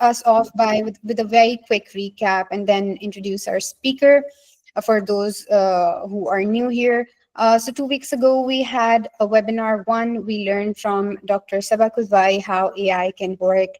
us off with a very quick recap and then introduce our speaker for those who are new here. So 2 weeks ago, we had a webinar one. We learned from Dr. Sabah Kudwai how AI can work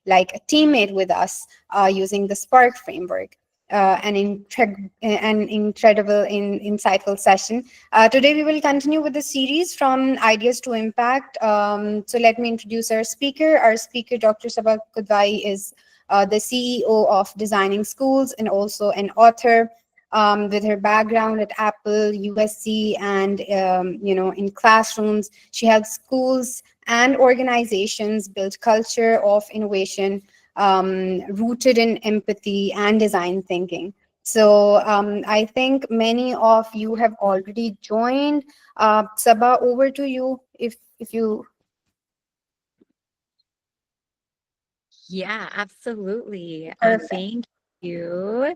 like a teammate with us using the Spark framework. An incredible, insightful session. Today, we will continue with the series from ideas to impact. So let me introduce our speaker. Our speaker, Dr. Sabah Kudwai, is the CEO of Designing Schools and also an author. With her background at Apple, USC, and in classrooms, she helps schools and organizations build culture of innovation rooted in empathy and design thinking. So I think many of you have already joined. Sabah, over to you. If you Yeah, absolutely. Perfect. Thank you.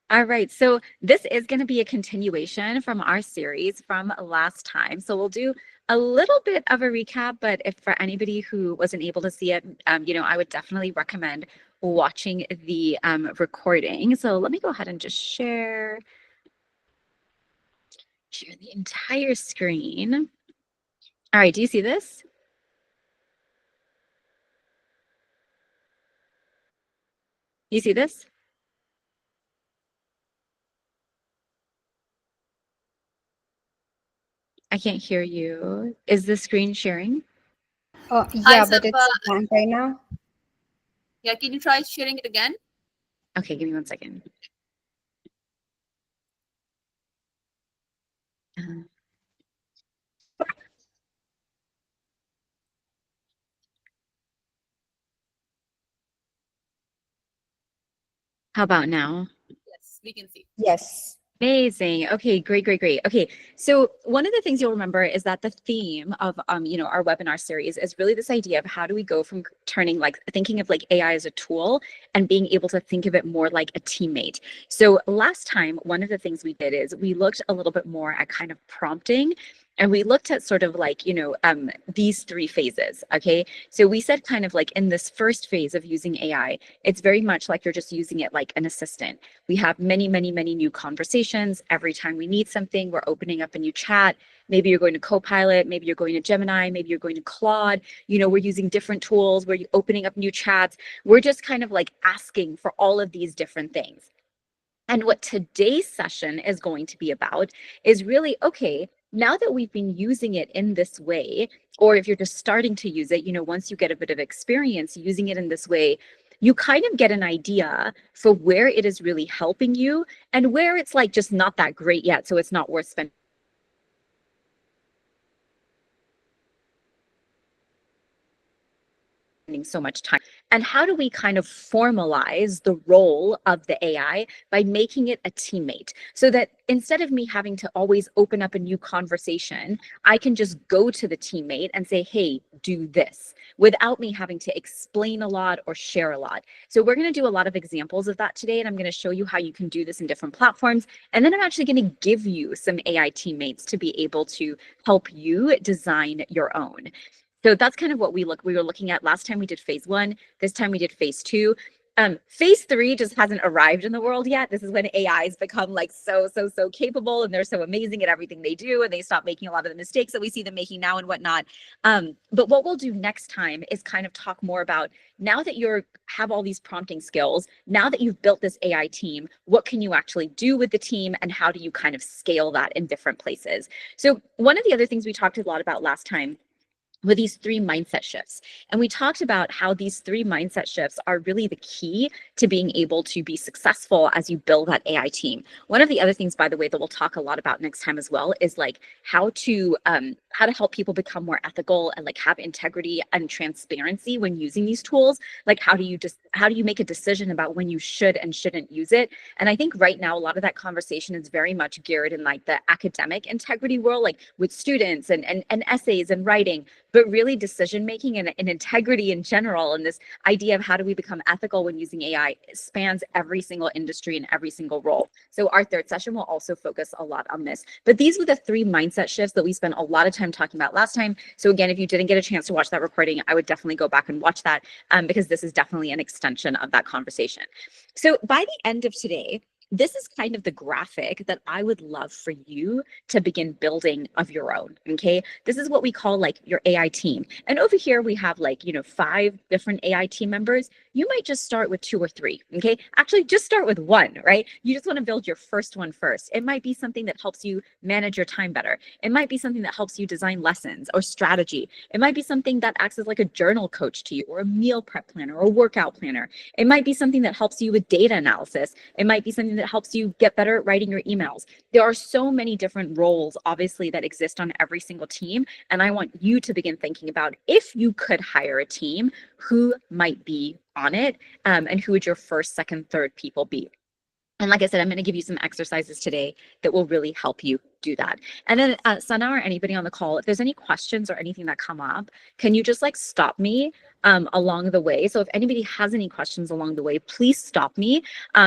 All right, so this is going to be a continuation from our series from last time. So we'll do a little bit of a recap, but if for anybody who wasn't able to see it, I would definitely recommend watching the recording. So let me go ahead and just share the entire screen. All right, do you see this? You see this? I can't hear you. Is the screen sharing? Hi, Yeah, but Sabah. it's blank right now. Yeah, can you try sharing it again? Okay, give me 1 second. How about now? Yes, we can see. Yes. Amazing. Okay, great, great, great. Okay, so one of the things you'll remember is that the theme of our webinar series is really this idea of how do we go from turning thinking of like AI as a tool and being able to think of it more like a teammate. So last time, one of the things we did is we looked a little bit more at kind of prompting. And we looked at sort of like, these three phases. Okay. So we said kind of like in this first phase of using AI, it's very much like you're just using it like an assistant. We have many, many, many new conversations. Every time we need something, we're opening up a new chat. Maybe you're going to Copilot, maybe you're going to Gemini, maybe you're going to Claude. We're using different tools, we're opening up new chats. We're just kind of like asking for all of these different things. And what today's session is going to be about is really, okay, now that we've been using it in this way, or if you're just starting to use it, once you get a bit of experience using it in this way, you kind of get an idea for where it is really helping you and where it's like just not that great yet. So it's not worth spending so much time. And how do we kind of formalize the role of the AI by making it a teammate so that instead of me having to always open up a new conversation, I can just go to the teammate and say, hey, do this without me having to explain a lot or share a lot. So we're going to do a lot of examples of that today. And I'm going to show you how you can do this in different platforms. And then I'm actually going to give you some AI teammates to be able to help you design your own. So that's kind of what we were looking at last time we did phase one. This time we did phase two. Phase three just hasn't arrived in the world yet. This is when AIs become like so capable and they're so amazing at everything they do and they stop making a lot of the mistakes that we see them making now and whatnot. But what we'll do next time is kind of talk more about now that you have all these prompting skills, now that you've built this AI team, what can you actually do with the team and how do you kind of scale that in different places? So one of the other things we talked a lot about last time with these three mindset shifts. And we talked about how these three mindset shifts are really the key to being able to be successful as you build that AI team. One of the other things, by the way, that we'll talk a lot about next time as well is like how to help people become more ethical and like have integrity and transparency when using these tools. Like how do you make a decision about when you should and shouldn't use it? And I think right now a lot of that conversation is very much geared in like the academic integrity world, like with students and essays and writing. but really decision making and integrity in general. And this idea of how do we become ethical when using AI spans every single industry and every single role. So our third session will also focus a lot on this. But these were the 3 mindset shifts that we spent a lot of time talking about last time. So again, if you didn't get a chance to watch that recording, I would definitely go back and watch that because this is definitely an extension of that conversation. So by the end of today, this is kind of the graphic that I would love for you to begin building of your own. Okay. This is what we call like your AI team. And over here, we have like, 5 different AI team members. You might just start with 2 or 3. Okay. Actually, just start with 1, right? You just want to build your first one first. It might be something that helps you manage your time better. It might be something that helps you design lessons or strategy. It might be something that acts as like a journal coach to you, or a meal prep planner or a workout planner. It might be something that helps you with data analysis. It might be something that helps you get better at writing your emails. There are so many different roles, obviously, that exist on every single team. And I want you to begin thinking about, if you could hire a team, who might be on it, and who would your first, second, third people be? And like I said, I'm going to give you some exercises today that will really help you do that. And then Sana or anybody on the call, if there's any questions or anything that come up, can you just like stop me along the way? So if anybody has any questions along the way, please stop me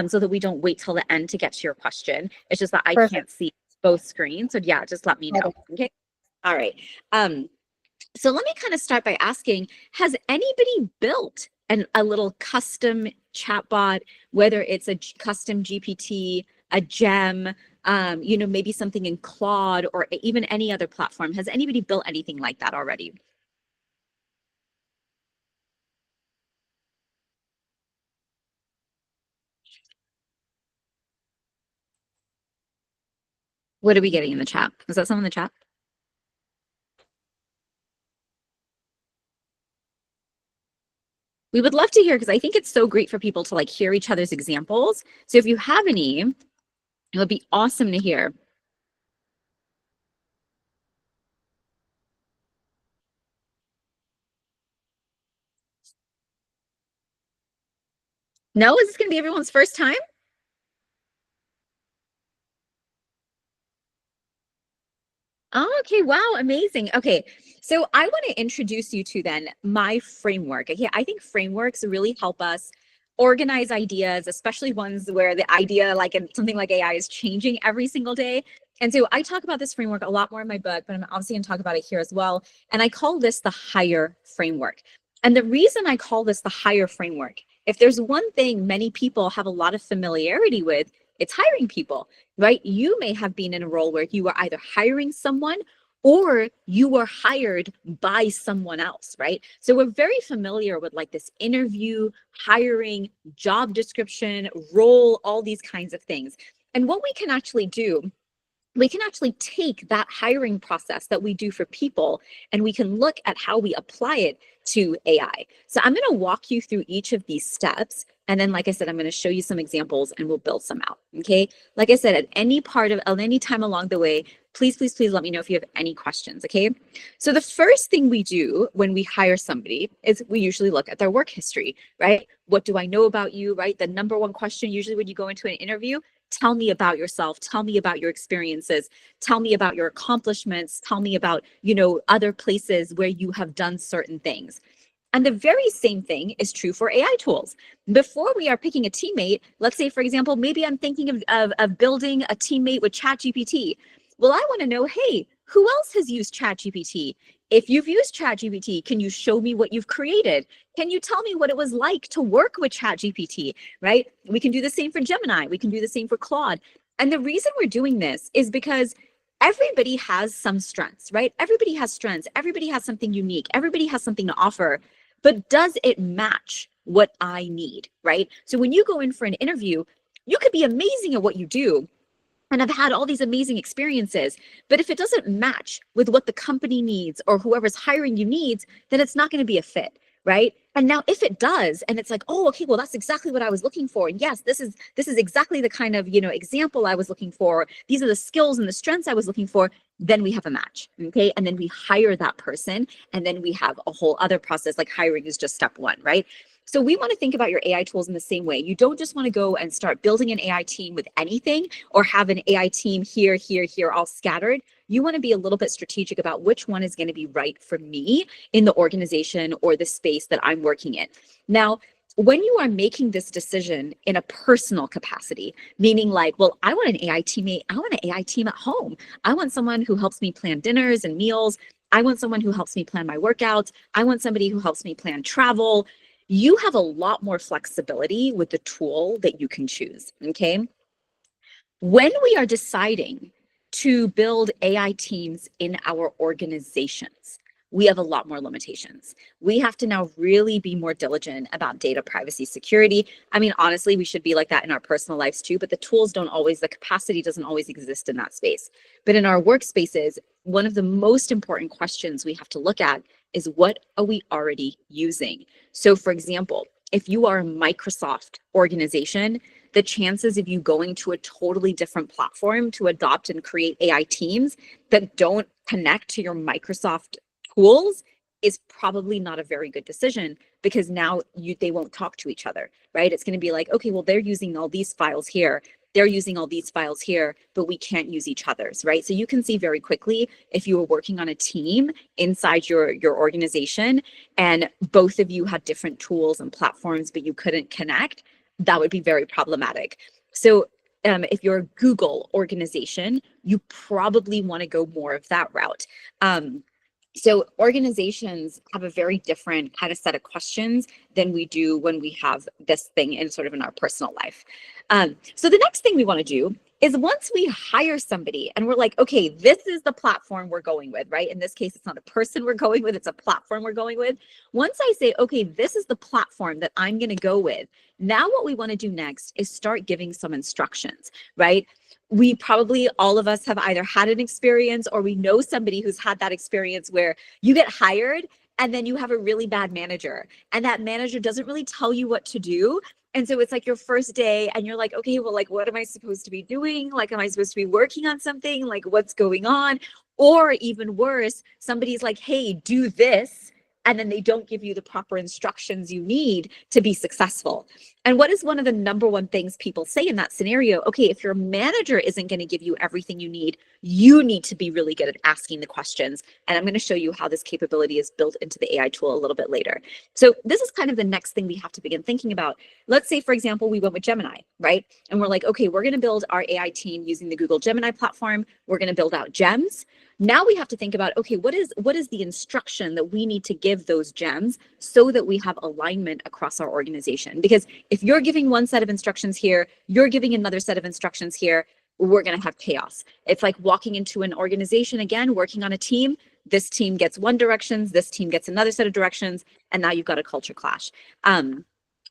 so that we don't wait till the end to get to your question. It's just that I Perfect. can't see both screens. So yeah, just let me know. Okay. All right. So let me kind of start by asking, has anybody built a little custom chatbot, whether it's a custom GPT, a gem, maybe something in Claude or even any other platform? Has anybody built anything like that already? What are we getting in the chat? Was that someone in the chat? We would love to hear, because I think it's so great for people to like hear each other's examples. So if you have any, it would be awesome to hear. No, is this going to be everyone's first time? Oh, okay. Wow. Amazing. Okay. So I want to introduce you to then my framework. Okay. I think frameworks really help us organize ideas, especially ones where the idea, like in something like AI, is changing every single day. And so I talk about this framework a lot more in my book, but I'm obviously going to talk about it here as well. And I call this the higher framework. And the reason I call this the higher framework, if there's one thing many people have a lot of familiarity with, it's hiring people, right? You may have been in a role where you are either hiring someone or you were hired by someone else, right? So we're very familiar with like this interview, hiring, job description, role, all these kinds of things. And what we can actually do, we can actually take that hiring process that we do for people and we can look at how we apply it to AI. So I'm going to walk you through each of these steps. And then, like I said, I'm going to show you some examples and we'll build some out. Okay. Like I said, at any time along the way, please, please, please let me know if you have any questions. Okay. So the first thing we do when we hire somebody is we usually look at their work history, right? What do I know about you, right? The number one question usually when you go into an interview, tell me about yourself, tell me about your experiences, tell me about your accomplishments, tell me about, other places where you have done certain things. And the very same thing is true for AI tools. Before we are picking a teammate, let's say, for example, maybe I'm thinking of building a teammate with ChatGPT. Well, I want to know, hey, who else has used ChatGPT? If you've used ChatGPT, can you show me what you've created? Can you tell me what it was like to work with ChatGPT, right? We can do the same for Gemini. We can do the same for Claude. And the reason we're doing this is because everybody has some strengths, right? Everybody has strengths. Everybody has something unique. Everybody has something to offer. But does it match what I need, right? So when you go in for an interview, you could be amazing at what you do, and I've had all these amazing experiences. But if it doesn't match with what the company needs or whoever's hiring you needs, then it's not going to be a fit, right? And now if it does, and it's like, oh, okay, well, that's exactly what I was looking for. And yes, this is exactly the kind of, example I was looking for. These are the skills and the strengths I was looking for. Then we have a match, okay? And then we hire that person. And then we have a whole other process, like hiring is just step one, right? So we want to think about your AI tools in the same way. You don't just want to go and start building an AI team with anything or have an AI team here, all scattered. You want to be a little bit strategic about which one is going to be right for me in the organization or the space that I'm working in. Now, when you are making this decision in a personal capacity, meaning like, well, I want an AI teammate, I want an AI team at home. I want someone who helps me plan dinners and meals. I want someone who helps me plan my workouts. I want somebody who helps me plan travel. You have a lot more flexibility with the tool that you can choose, okay? When we are deciding to build AI teams in our organizations, we have a lot more limitations. We have to now really be more diligent about data privacy security. I mean, honestly, we should be like that in our personal lives too, but the tools don't always, the capacity doesn't always exist in that space. But in our workspaces, one of the most important questions we have to look at is what are we already using? So for example, if you are a Microsoft organization, the chances of you going to a totally different platform to adopt and create AI teams that don't connect to your Microsoft tools is probably not a very good decision, because now they won't talk to each other, right? It's going to be like, okay, well, they're using all these files here, they're using all these files here, but we can't use each other's, right? So you can see very quickly if you were working on a team inside your organization and both of you had different tools and platforms, but you couldn't connect, that would be very problematic. So if you're a Google organization, you probably want to go more of that route. So organizations have a very different kind of set of questions than we do when we have this thing in sort of in our personal life. So the next thing we want to do is once we hire somebody and we're like, okay, this is the platform we're going with, right? In this case, it's not a person we're going with, it's a platform we're going with. Once I say, okay, this is the platform that I'm going to go with, now what we want to do next is start giving some instructions, right? We probably, all of us have either had an experience or we know somebody who's had that experience where you get hired and then you have a really bad manager and that manager doesn't really tell you what to do. And so it's like your first day and you're like, okay, well, like, what am I supposed to be doing? Like, am I supposed to be working on something? Like, what's going on? Or even worse, somebody's like, hey, do this. And then they don't give you the proper instructions you need to be successful. And what is one of the number one things people say in that scenario? Okay, if your manager isn't going to give you everything you need to be really good at asking the questions. And I'm going to show you how this capability is built into the AI tool a little bit later. So this is kind of the next thing we have to begin thinking about. Let's say, for example, we went with Gemini, right? And we're like, okay, we're going to build our AI team using the Google Gemini platform. We're going to build out gems. Now we have to think about, okay, what is the instruction that we need to give those gems so that we have alignment across our organization? Because if you're giving one set of instructions here, you're giving another set of instructions here, we're going to have chaos. It's like walking into an organization again, working on a team. This team gets one directions, this team gets another set of directions, and now you've got a culture clash.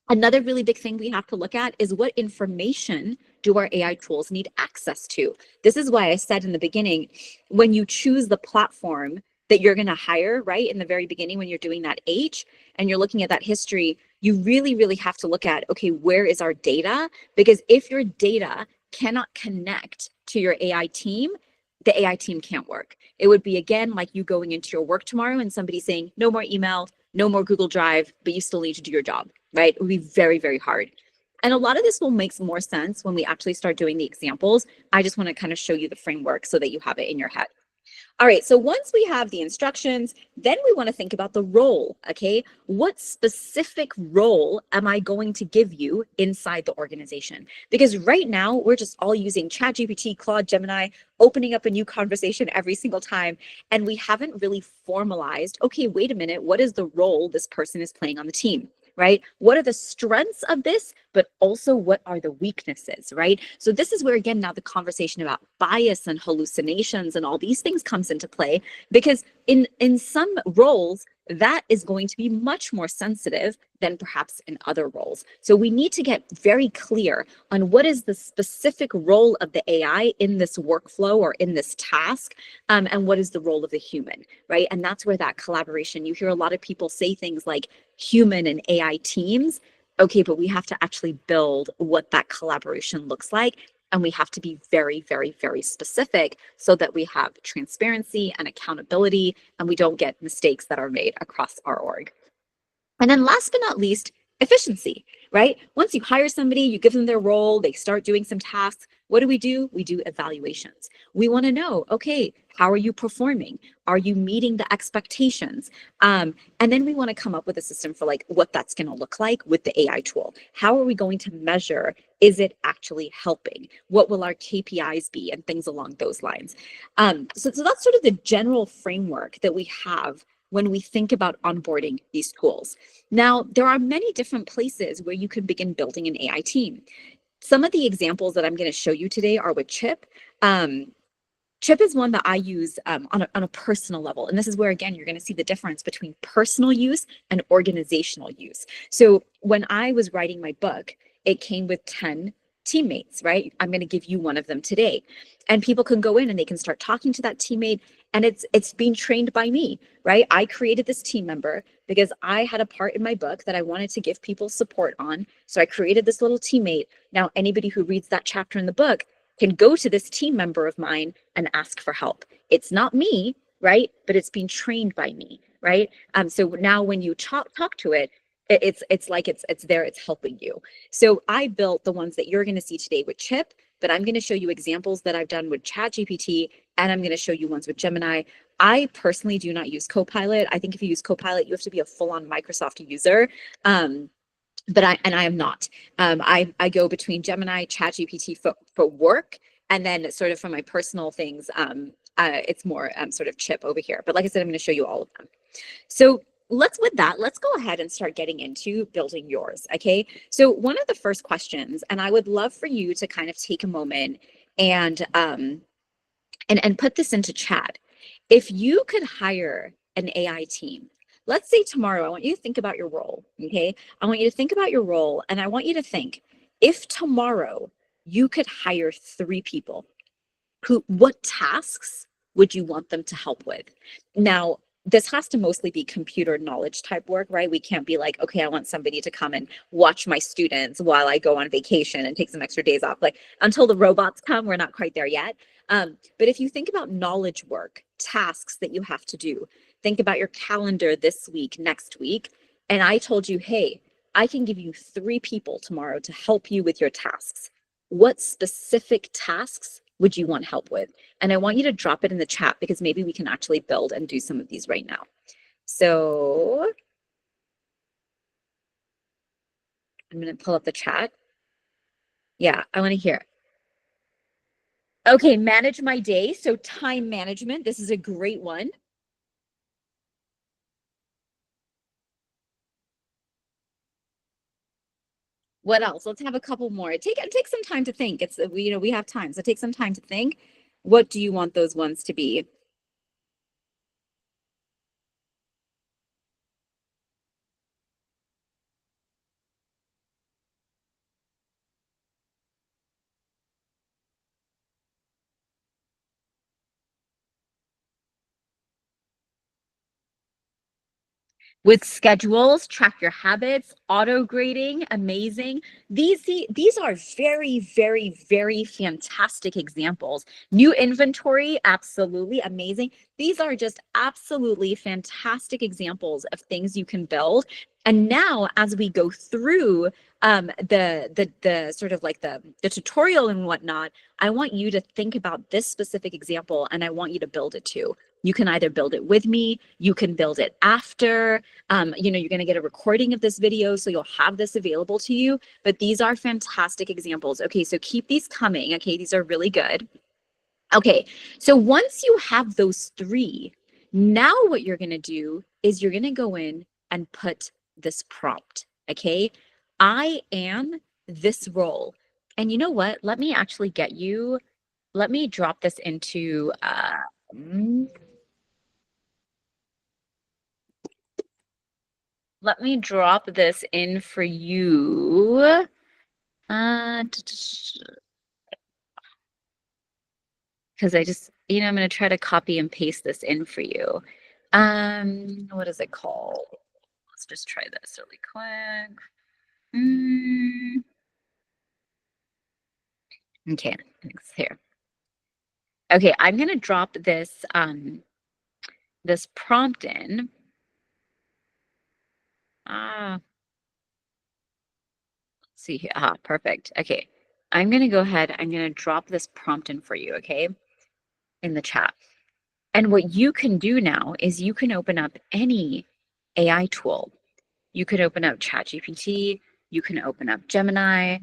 Another really big thing we have to look at is what information do our AI tools need access to? This is why I said in the beginning, when you choose the platform that you're going to hire, right, in the very beginning, when you're doing that H and you're looking at that history, you really, really have to look at, okay, where is our data? Because if your data cannot connect to your AI team, the AI team can't work. It would be, again, like you going into your work tomorrow and somebody saying, no more email, no more Google Drive, but you still need to do your job, right? It would be very, very hard. And a lot of this will make more sense when we actually start doing the examples. I just want to kind of show you the framework so that you have it in your head. All right, so once we have the instructions, then we want to think about the role, okay? What specific role am I going to give you inside the organization? Because right now, we're just all using ChatGPT, Claude, Gemini, opening up a new conversation every single time, and we haven't really formalized, okay, wait a minute, what is the role this person is playing on the team? Right? What are the strengths of this, but also what are the weaknesses, right? So this is where, again, now the conversation about bias and hallucinations and all these things comes into play, because in some roles, that is going to be much more sensitive than perhaps in other roles. So we need to get very clear on what is the specific role of the AI in this workflow or in this task, and what is the role of the human, right? And that's where that collaboration, you hear a lot of people say things like human and AI teams. Okay, but we have to actually build what that collaboration looks like. And we have to be very, very, very specific so that we have transparency and accountability and we don't get mistakes that are made across our org. And then last but not least, efficiency, right? Once you hire somebody, you give them their role, they start doing some tasks. What do? We do evaluations. We want to know, okay, how are you performing? Are you meeting the expectations? And then we want to come up with a system for like what that's going to look like with the AI tool. How are we going to measure? Is it actually helping? What will our KPIs be? And things along those lines. So that's sort of the general framework that we have when we think about onboarding these tools. Now, there are many different places where you can begin building an AI team. Some of the examples that I'm going to show you today are with Chip. Chip is one that I use on a personal level. And this is where, again, you're going to see the difference between personal use and organizational use. So when I was writing my book, it came with 10 teammates, right? I'm going to give you one of them today. And people can go in and they can start talking to that teammate. And it's being trained by me, right? I created this team member because I had a part in my book that I wanted to give people support on. So I created this little teammate. Now, anybody who reads that chapter in the book can go to this team member of mine and ask for help. It's not me, right? But it's being trained by me, right? So now when you talk to it, it's like it's there, it's helping you. So I built the ones that you're going to see today with Chip, but I'm going to show you examples that I've done with ChatGPT, and I'm going to show you ones with Gemini. I personally do not use Copilot. I think if you use Copilot, you have to be a full-on Microsoft user. But I am not. I go between Gemini, ChatGPT for work, and then sort of for my personal things, it's more sort of Chip over here. But like I said, I'm going to show you all of them. So let's go ahead and start getting into building yours. Okay. So one of the first questions, and I would love for you to kind of take a moment and put this into chat. If you could hire an AI team, let's say tomorrow, I want you to think about your role, okay? I want you to think about your role, and I want you to think, if tomorrow you could hire 3 people, what tasks would you want them to help with? Now, this has to mostly be computer knowledge type work, right? We can't be like, okay, I want somebody to come and watch my students while I go on vacation and take some extra days off. Like until the robots come, we're not quite there yet. But if you think about knowledge work, tasks that you have to do, think about your calendar this week, next week, and I told you, hey, I can give you 3 people tomorrow to help you with your tasks. What specific tasks would you want help with? And I want you to drop it in the chat because maybe we can actually build and do some of these right now. So I'm going to pull up the chat. Yeah, I want to hear. Okay, manage my day. So time management. This is a great one. What else? Let's have a couple more. Take some time to think. It's we have time, so take some time to think. What do you want those ones to be? With schedules, track your habits, auto grading, amazing. These are very, very, very fantastic examples. New inventory, absolutely amazing. These are just absolutely fantastic examples of things you can build. And now as we go through the sort of like the tutorial and whatnot, I want you to think about this specific example and I want you to build it too. You can either build it with me, you can build it after, you're going to get a recording of this video, so you'll have this available to you, but these are fantastic examples. Okay, so keep these coming. Okay, these are really good. Okay, so once you have those 3, now what you're going to do is you're going to go in and put this prompt. Okay, I am this role. And you know what? Let me actually let me drop this into, let me drop this in for you. Because I just, I'm going to try to copy and paste this in for you. What is it called? Let's just try this really quick. Okay, thanks. Here. Okay, I'm going to drop this this prompt in. see here. Ah, perfect. Okay. I'm going to go ahead. I'm going to drop this prompt in for you, okay, in the chat. And what you can do now is you can open up any AI tool. You could open up ChatGPT, you can open up Gemini,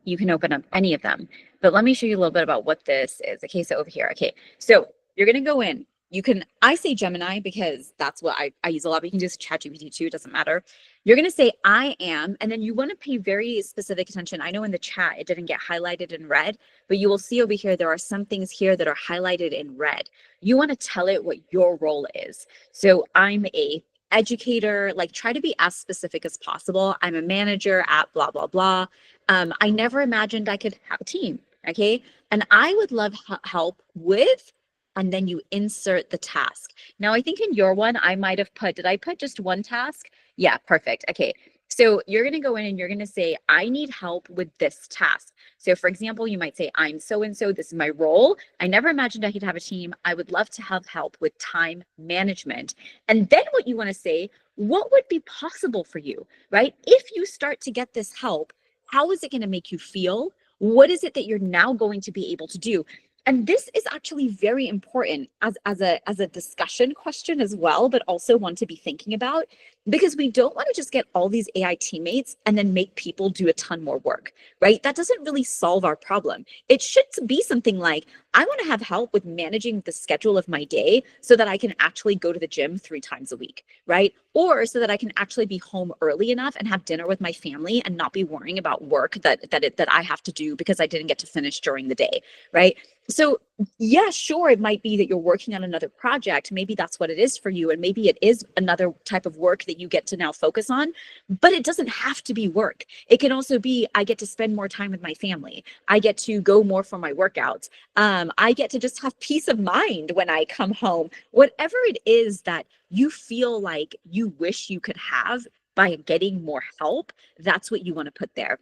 you can open up any of them. But let me show you a little bit about what this is. Okay, so over here. Okay, so you're gonna go in. You can, I say Gemini because that's what I use a lot, but you can use ChatGPT too, it doesn't matter. You're gonna say I am, and then you wanna pay very specific attention. I know in the chat it didn't get highlighted in red, but you will see over here, there are some things here that are highlighted in red. You wanna tell it what your role is. So I'm a educator, like try to be as specific as possible. I'm a manager at blah, blah, blah. I never imagined I could have a team. Okay. And I would love help with, and then you insert the task. Now, I think in your one, I might have put, did I put just one task? Yeah, perfect. Okay. So you're going to go in and you're going to say, I need help with this task. So for example, you might say, I'm so-and-so, this is my role. I never imagined I could have a team. I would love to have help with time management. And then what you want to say, what would be possible for you, right? If you start to get this help, how is it going to make you feel? What is it that you're now going to be able to do? And this is actually very important as a discussion question as well, but also one to be thinking about, because we don't want to just get all these AI teammates and then make people do a ton more work, right? That doesn't really solve our problem. It should be something like, I want to have help with managing the schedule of my day so that I can actually go to the gym 3 times a week, right? Or so that I can actually be home early enough and have dinner with my family and not be worrying about work that I have to do because I didn't get to finish during the day, right? So yeah, sure, it might be that you're working on another project. Maybe that's what it is for you. And maybe it is another type of work that you get to now focus on, but it doesn't have to be work. It can also be, I get to spend more time with my family. I get to go more for my workouts. I get to just have peace of mind when I come home. Whatever it is that you feel like you wish you could have by getting more help, that's what you want to put there.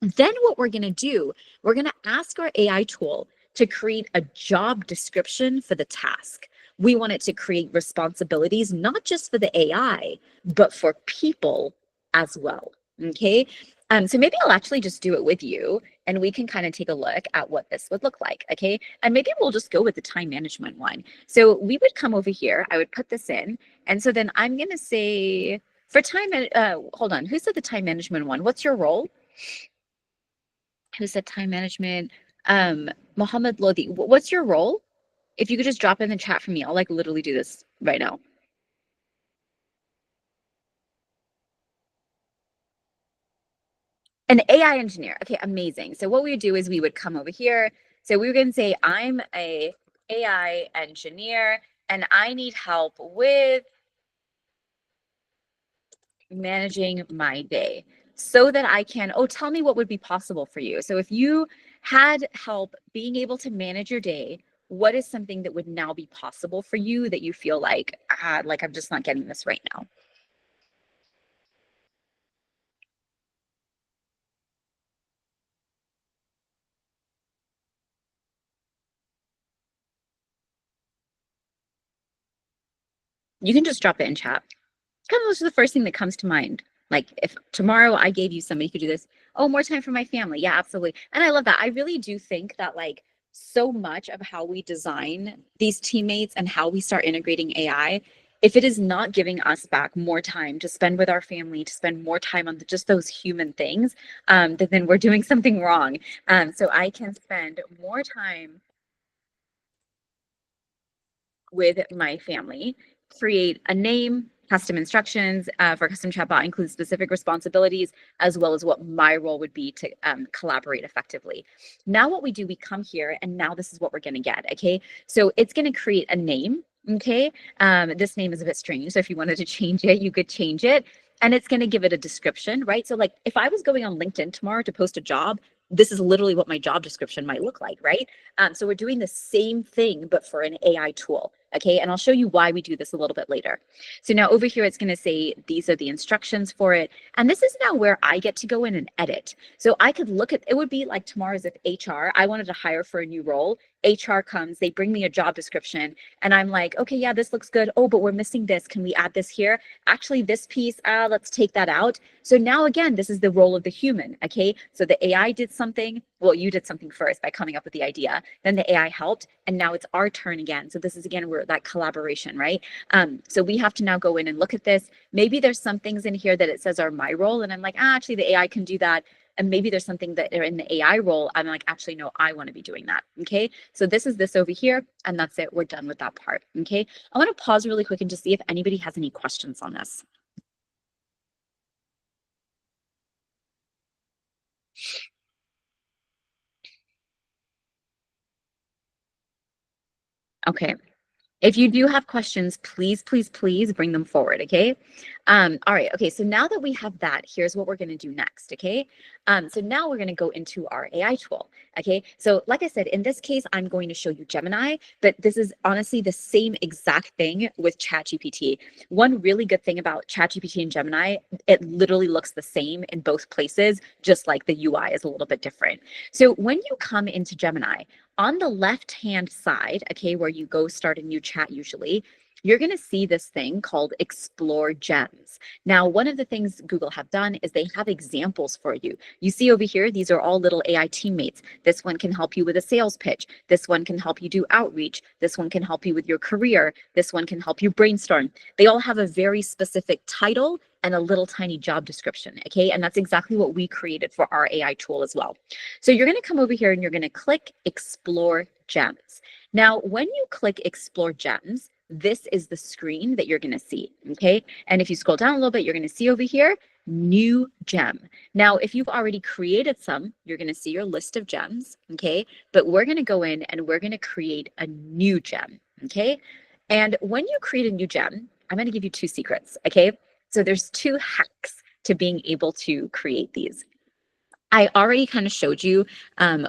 Then what we're going to do, we're going to ask our AI tool to create a job description for the task. We want it to create responsibilities, not just for the AI, but for people as well. Okay. So maybe I'll actually just do it with you and we can kind of take a look at what this would look like. Okay. And maybe we'll just go with the time management one. So we would come over here, I would put this in. And so then I'm going to say for time, hold on, who said the time management one? What's your role? Who said time management? Mohammed Lodi, what's your role? If you could just drop in the chat for me, I'll like literally do this right now. An AI engineer. Okay, amazing. So what we would do is we would come over here. So we were going to say, I'm a AI engineer and I need help with managing my day so that I can, oh, tell me what would be possible for you. So if you had help being able to manage your day, what is something that would now be possible for you that you feel like I'm just not getting this right now? You can just drop it in chat. Kind of was the first thing that comes to mind. Like if tomorrow I gave you somebody who could do this, oh, more time for my family. Yeah, absolutely. And I love that. I really do think that like so much of how we design these teammates and how we start integrating AI, if it is not giving us back more time to spend with our family, to spend more time on just those human things, then we're doing something wrong. So I can spend more time with my family, create a name, custom instructions for custom chatbot include specific responsibilities, as well as what my role would be to collaborate effectively. Now what we do, we come here and now this is what we're gonna get, okay? So it's gonna create a name, okay? This name is a bit strange, so if you wanted to change it, you could change it. And it's gonna give it a description, right? So like if I was going on LinkedIn tomorrow to post a job, this is literally what my job description might look like, right? So we're doing the same thing, but for an AI tool. Okay, and I'll show you why we do this a little bit later. So now over here, it's going to say these are the instructions for it. And this is now where I get to go in and edit. So I could look at, it would be like tomorrow as if I wanted to hire for a new role. HR comes, they bring me a job description, and I'm like, okay, yeah, this looks good. Oh, but we're missing this. Can we add this here? Actually, this piece, let's take that out. So now again, this is the role of the human. Okay, so the AI did something. Well, you did something first by coming up with the idea. Then the AI helped, and now it's our turn again. So this is again where that collaboration, right? So we have to now go in and look at this. Maybe there's some things in here that it says are my role, and I'm like, actually, the AI can do that. And maybe there's something that are in the AI role. I'm like, actually, no, I want to be doing that. Okay. So this is this over here, and that's it. We're done with that part. Okay. I want to pause really quick and just see if anybody has any questions on this. Okay. If you do have questions, please, please, please bring them forward, okay? All right, okay, so now that we have that, here's what we're gonna do next, okay? So now we're gonna go into our AI tool, okay? So like I said, in this case, I'm going to show you Gemini, but this is honestly the same exact thing with ChatGPT. One really good thing about ChatGPT and Gemini, it literally looks the same in both places, just like the UI is a little bit different. So when you come into Gemini, on the left-hand side, okay, where you go start a new chat usually, you're going to see this thing called Explore Gems. Now, one of the things Google have done is they have examples for you. You see over here, these are all little AI teammates. This one can help you with a sales pitch. This one can help you do outreach. This one can help you with your career. This one can help you brainstorm. They all have a very specific title and a little tiny job description, okay? And that's exactly what we created for our AI tool as well. So you're going to come over here and you're going to click Explore Gems. Now, when you click Explore Gems, this is the screen that you're going to see, okay? And if you scroll down a little bit, you're going to see over here, new gem. Now, if you've already created some, you're going to see your list of gems, okay? But we're going to go in and we're going to create a new gem, okay? And when you create a new gem, I'm going to give you 2 secrets, okay? So there's 2 hacks to being able to create these. I already kind of showed you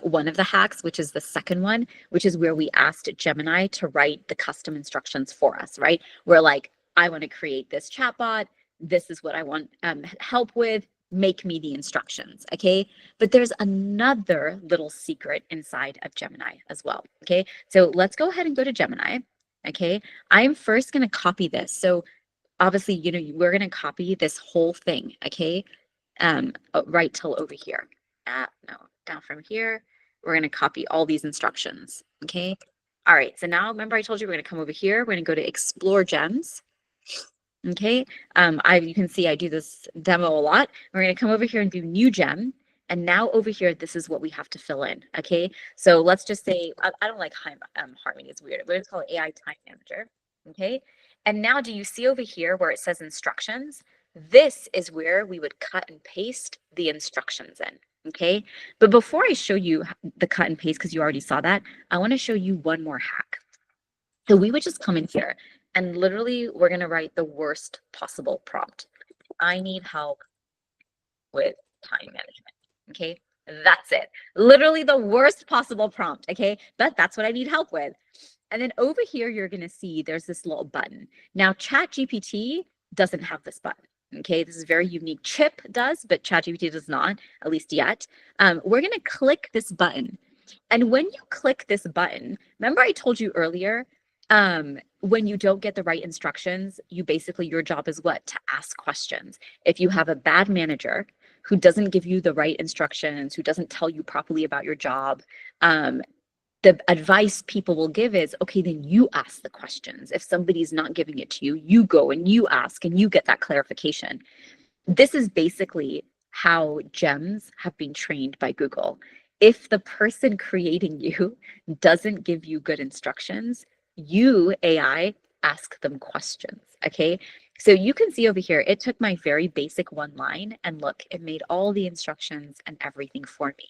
one of the hacks, which is the second one, which is where we asked Gemini to write the custom instructions for us, right? We're like, I want to create this chatbot. This is what I want help with. Make me the instructions, okay? But there's another little secret inside of Gemini as well, okay? So let's go ahead and go to Gemini, okay? I'm first going to copy this. So obviously, you know, we're going to copy this whole thing, okay? Right till over here. No, down from here. We're going to copy all these instructions, okay? All right, so now remember I told you we're going to come over here. We're going to go to Explore Gems, okay? You can see I do this demo a lot. We're going to come over here and do New Gem. And now over here, this is what we have to fill in, okay? So let's just say, I don't like Harmony, it's weird. Let's call it AI Time Manager, okay? And now do you see over here where it says instructions? This is where we would cut and paste the instructions in, okay? But before I show you the cut and paste, because you already saw that, I want to show you one more hack. So we would just come in here and literally we're going to write the worst possible prompt. I need help with time management, okay? That's it. Literally the worst possible prompt, okay? But that's what I need help with. And then over here, you're going to see there's this little button. Now, ChatGPT doesn't have this button. Okay, this is very unique. Chip does, but ChatGPT does not, at least yet. We're going to click this button. And when you click this button, remember I told you earlier, when you don't get the right instructions, your job is what? To ask questions. If you have a bad manager who doesn't give you the right instructions, who doesn't tell you properly about your job, the advice people will give is, okay, then you ask the questions. If somebody's not giving it to you, you go and you ask and you get that clarification. This is basically how gems have been trained by Google. If the person creating you doesn't give you good instructions, you, AI, ask them questions, okay? So you can see over here, it took my very basic one line and look, it made all the instructions and everything for me.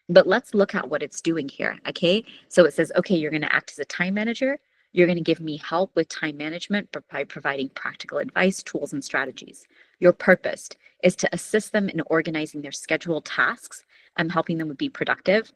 But let's look at what it's doing here, okay? So it says, okay, you're going to act as a time manager. You're going to give me help with time management by providing practical advice, tools, and strategies. Your purpose is to assist them in organizing their scheduled tasks and helping them be productive.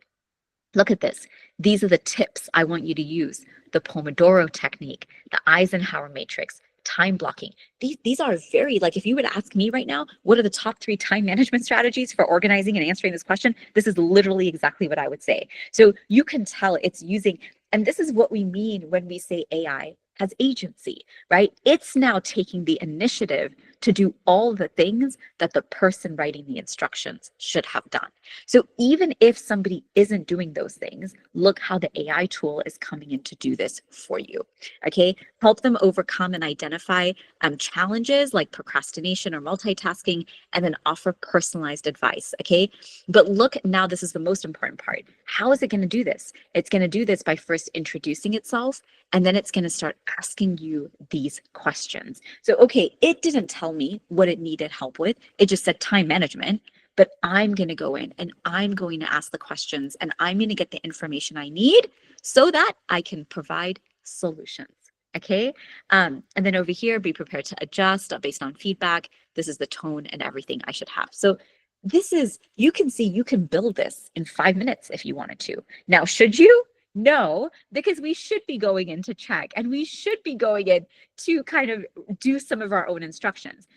Look at this. These are the tips I want you to use. the Pomodoro technique, the Eisenhower matrix, time blocking. These are very, like, if you would ask me right now, what are the top 3 time management strategies for organizing and answering this question? This is literally exactly what I would say. So you can tell it's using, and this is what we mean when we say AI has agency, right? It's now taking the initiative to do all the things that the person writing the instructions should have done. So even if somebody isn't doing those things, look how the AI tool is coming in to do this for you. Okay, help them overcome and identify challenges like procrastination or multitasking, and then offer personalized advice. Okay, but look, now this is the most important part. How is it going to do this? It's going to do this by first introducing itself, and then it's going to start asking you these questions. So, okay, it didn't tell me what it needed help with. It just said time management, but I'm going to go in and I'm going to ask the questions and I'm going to get the information I need so that I can provide solutions. Okay. And then over here, be prepared to adjust based on feedback. This is the tone and everything I should have. So this is, you can see you can build this in 5 minutes if you wanted to. Now, should you? No, because we should be going in to check and we should be going in to kind of do some of our own instructions.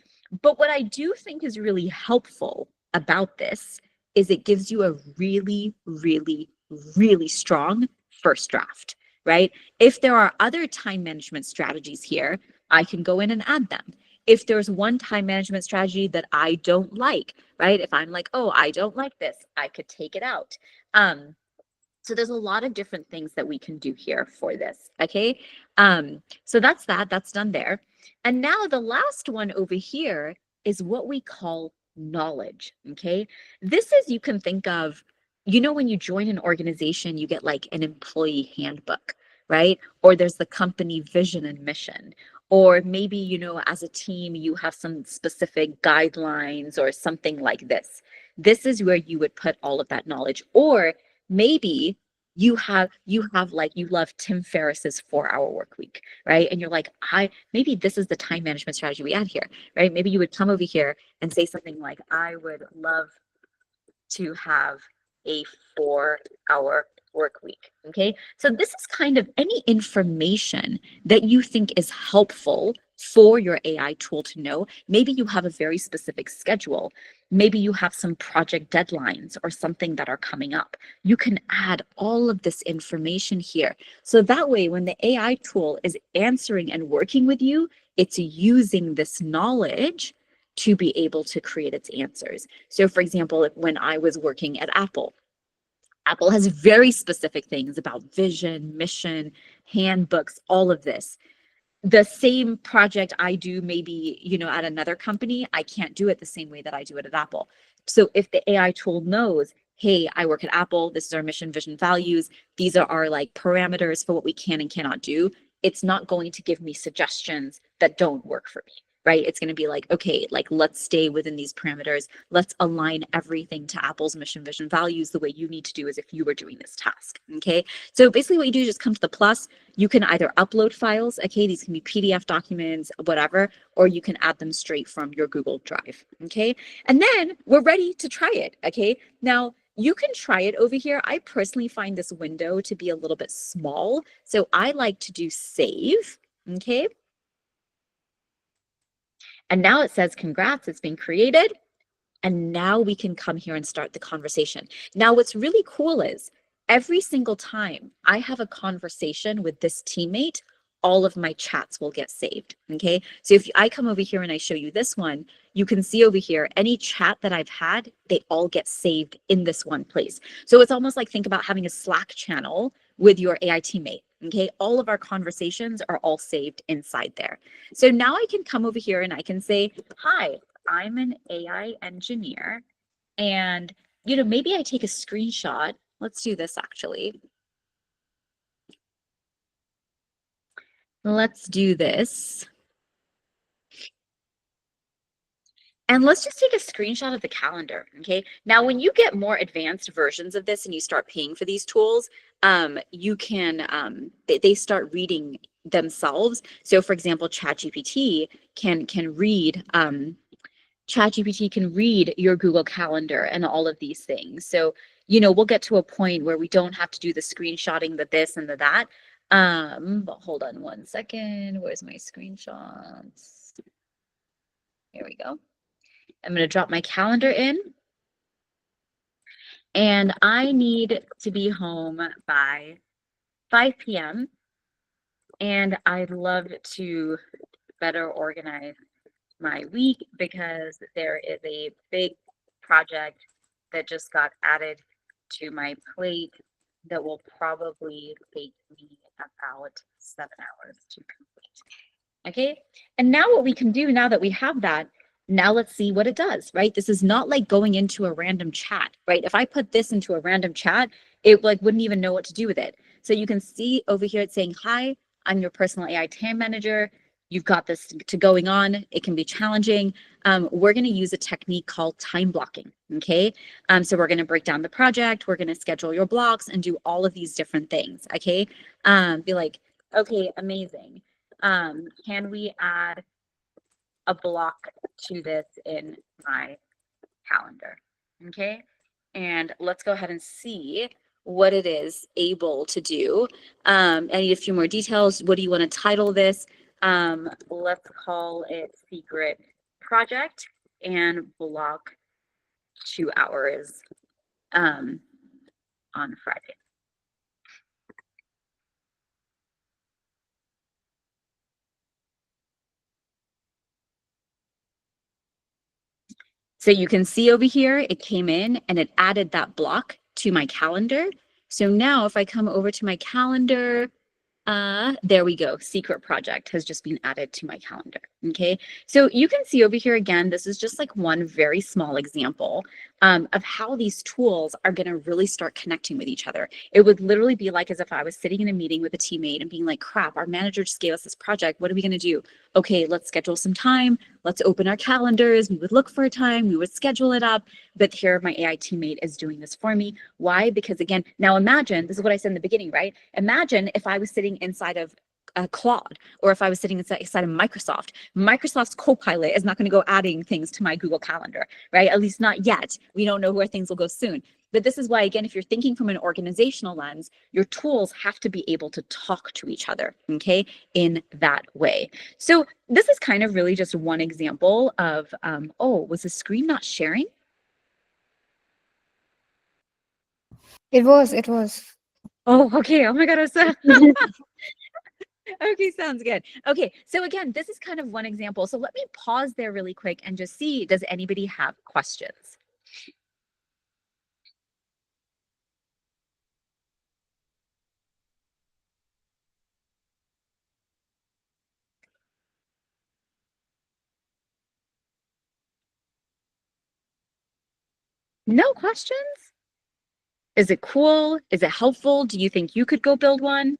But what I do think is really helpful about this is it gives you a really, really, really strong first draft, right? If there are other time management strategies here, I can go in and add them. If there's one time management strategy that I don't like, right? If I'm like, oh, I don't like this, I could take it out. So there's a lot of different things that we can do here for this, okay? So that's that's done there. And now the last one over here is what we call knowledge, okay? This is, you can think of, you know, when you join an organization, you get like an employee handbook, right? Or there's the company vision and mission. Or maybe, you know, as a team, you have some specific guidelines or something like this. This is where you would put all of that knowledge. Or maybe you have like, you love Tim Ferriss's 4-hour work week, right? And you're like, maybe this is the time management strategy we add here, right? Maybe you would come over here and say something like, I would love to have a 4-hour work week. Okay, so this is kind of any information that you think is helpful for your AI tool to know. Maybe you have a very specific schedule. Maybe you have some project deadlines or something that are coming up. You can add all of this information here. So that way, when the AI tool is answering and working with you, it's using this knowledge to be able to create its answers. So for example, when I was working at Apple has very specific things about vision, mission, handbooks, all of this. The same project I do maybe, you know, at another company, I can't do it the same way that I do it at Apple. So if the AI tool knows, hey, I work at Apple, this is our mission, vision, values, these are our like parameters for what we can and cannot do, it's not going to give me suggestions that don't work for me. Right? It's going to be like, okay, like, let's stay within these parameters. Let's align everything to Apple's mission, vision, values the way you need to do as if you were doing this task. Okay. So basically what you do is just come to the plus. You can either upload files. Okay. These can be PDF documents, whatever, or you can add them straight from your Google Drive. Okay. And then we're ready to try it. Okay. Now, you can try it over here. I personally find this window to be a little bit small. So I like to do save. Okay. And now it says, congrats, it's been created. And now we can come here and start the conversation. Now, what's really cool is every single time I have a conversation with this teammate, all of my chats will get saved. Okay. So if I come over here and I show you this one, you can see over here, any chat that I've had, they all get saved in this one place. So it's almost like, think about having a Slack channel with your AI teammate. Okay, all of our conversations are all saved inside there. So now I can come over here and I can say, hi, I'm an AI engineer. And, you know, maybe I take a screenshot. Let's do this actually. Let's do this. And let's just take a screenshot of the calendar, okay? Now, when you get more advanced versions of this and you start paying for these tools, you can, they start reading themselves. So for example, ChatGPT can read, ChatGPT can read your Google Calendar and all of these things. So, you know, we'll get to a point where we don't have to do the screenshotting, the this and the that. But hold on one second. Where's my screenshots? Here we go. I'm going to drop my calendar in. And I need to be home by 5 p.m. And I'd love to better organize my week because there is a big project that just got added to my plate that will probably take me about 7 hours to complete. Okay. And now what we can do now that we have that, now let's see what it does, right? This is not like going into a random chat, right? If I put this into a random chat, it like wouldn't even know what to do with it. So you can see over here it's saying, hi, I'm your personal AI TAM manager. You've got this to going on. It can be challenging. We're going to use a technique called time blocking. Okay. So we're going to break down the project. We're going to schedule your blocks and do all of these different things. Okay. Be like, okay, amazing. Can we add a block to this in my calendar? Okay. And let's go ahead and see what it is able to do. I need a few more details. What do you want to title this? Let's call it secret project and block 2 hours on Friday. So you can see over here, it came in and it added that block to my calendar. So now if I come over to my calendar, there we go. Secret project has just been added to my calendar. Okay. So you can see over here again, this is just like one very small example of how these tools are going to really start connecting with each other. It would literally be like as if I was sitting in a meeting with a teammate and being like, crap, our manager just gave us this project. What are we going to do? Okay, let's schedule some time. Let's open our calendars. We would look for a time. We would schedule it up. But here my AI teammate is doing this for me. Why? Because again, now imagine, this is what I said in the beginning, right? Imagine if I was sitting inside of Claude, or if I was sitting inside of Microsoft's Copilot is not going to go adding things to my Google Calendar, right? At least not yet. We don't know where things will go soon. But this is why, again, if you're thinking from an organizational lens, your tools have to be able to talk to each other, okay, in that way. So this is kind of really just one example of, oh, was the screen not sharing? It was. Oh, okay. Oh my God. I was so okay, sounds good. Okay, so again, this is kind of one example. So let me pause there really quick and just see, does anybody have questions? No questions? Is it cool? Is it helpful? Do you think you could go build one?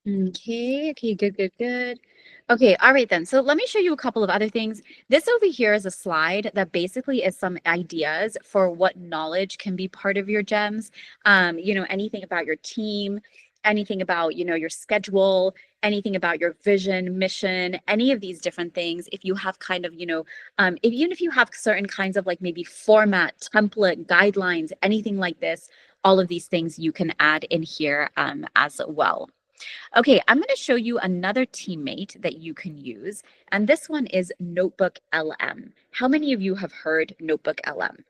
Okay, good. Okay, all right then. So let me show you a couple of other things. This over here is a slide that basically is some ideas for what knowledge can be part of your gems. Anything about your team, anything about, your schedule, anything about your vision, mission, any of these different things. If you have kind of, even if you have certain kinds of like maybe format, template, guidelines, anything like this, all of these things you can add in here as well. Okay, I'm going to show you another teammate that you can use, and this one is Notebook LM. How many of you have heard Notebook LM?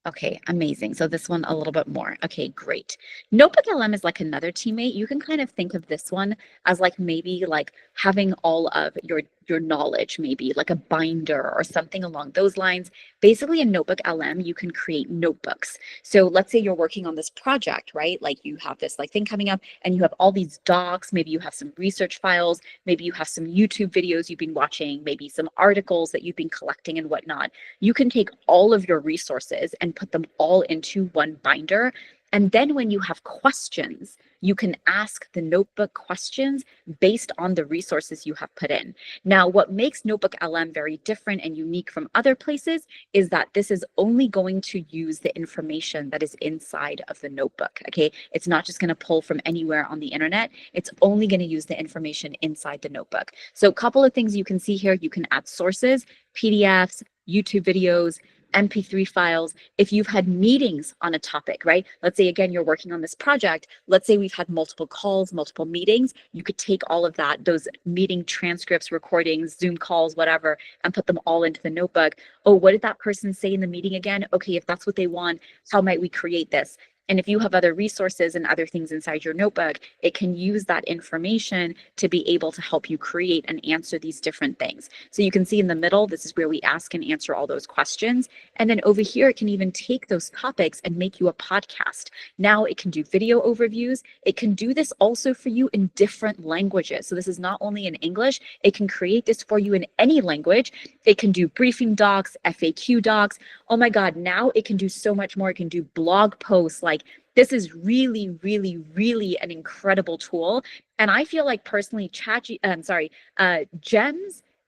Okay, amazing. So this one a little bit more. Okay, great. Notebook LM is like another teammate. You can kind of think of this one as like maybe like having all of your knowledge, maybe like a binder or something along those lines. Basically, in Notebook LM, you can create notebooks. So let's say you're working on this project, right? Like you have this like thing coming up and you have all these docs, maybe you have some research files, maybe you have some YouTube videos you've been watching, maybe some articles that you've been collecting and whatnot. You can take all of your resources and put them all into one binder And then when you have questions, you can ask the notebook questions based on the resources you have put in. Now, what makes Notebook LM very different and unique from other places is that this is only going to use the information that is inside of the notebook. Okay. It's not just going to pull from anywhere on the internet. It's only going to use the information inside the notebook. So a couple of things you can see here. You can add sources, PDFs, YouTube videos, MP3 files. If you've had meetings on a topic, right? Let's say, again, you're working on this project. Let's say we've had multiple calls, multiple meetings. You could take all of that, those meeting transcripts, recordings, Zoom calls, whatever, and put them all into the notebook. Oh, what did that person say in the meeting again? Okay, if that's what they want, how might we create this? And if you have other resources and other things inside your notebook, it can use that information to be able to help you create and answer these different things. So you can see in the middle, this is where we ask and answer all those questions. And then over here, it can even take those topics and make you a podcast. Now it can do video overviews. It can do this also for you in different languages. So this is not only in English, it can create this for you in any language. It can do briefing docs, FAQ docs. Oh my God, now it can do so much more. It can do blog posts. Like, this is really, really, really an incredible tool. And I feel like personally, GEMS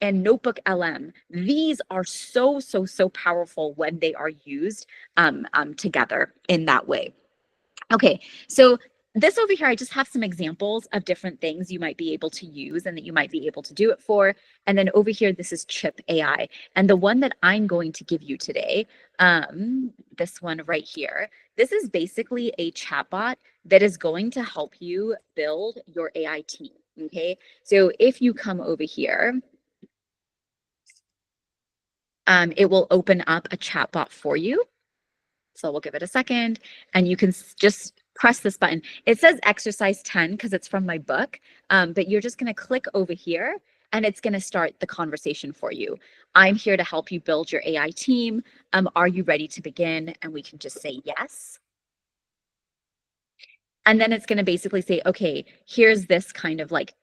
and Notebook LM, these are so, so, so powerful when they are used together in that way. Okay, so this over here, I just have some examples of different things you might be able to use and that you might be able to do it for. And then over here, this is Chip AI. And the one that I'm going to give you today, this one right here, this is basically a chatbot that is going to help you build your AI team. Okay, so if you come over here, it will open up a chatbot for you. So we'll give it a second and you can just press this button. It says exercise 10 because it's from my book, but you're just going to click over here and it's going to start the conversation for you. I'm here to help you build your AI team. Are you ready to begin? And we can just say yes. And then it's going to basically say, okay, here's this kind of like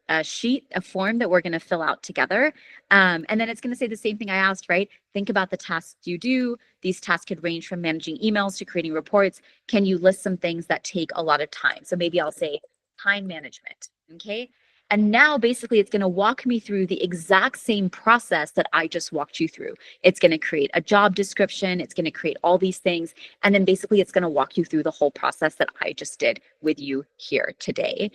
a sheet, a form that we're going to fill out together. And then it's going to say the same thing I asked, right? Think about the tasks you do. These tasks could range from managing emails to creating reports. Can you list some things that take a lot of time? So maybe I'll say time management, okay? And now basically it's going to walk me through the exact same process that I just walked you through. It's going to create a job description. It's going to create all these things. And then basically it's going to walk you through the whole process that I just did with you here today.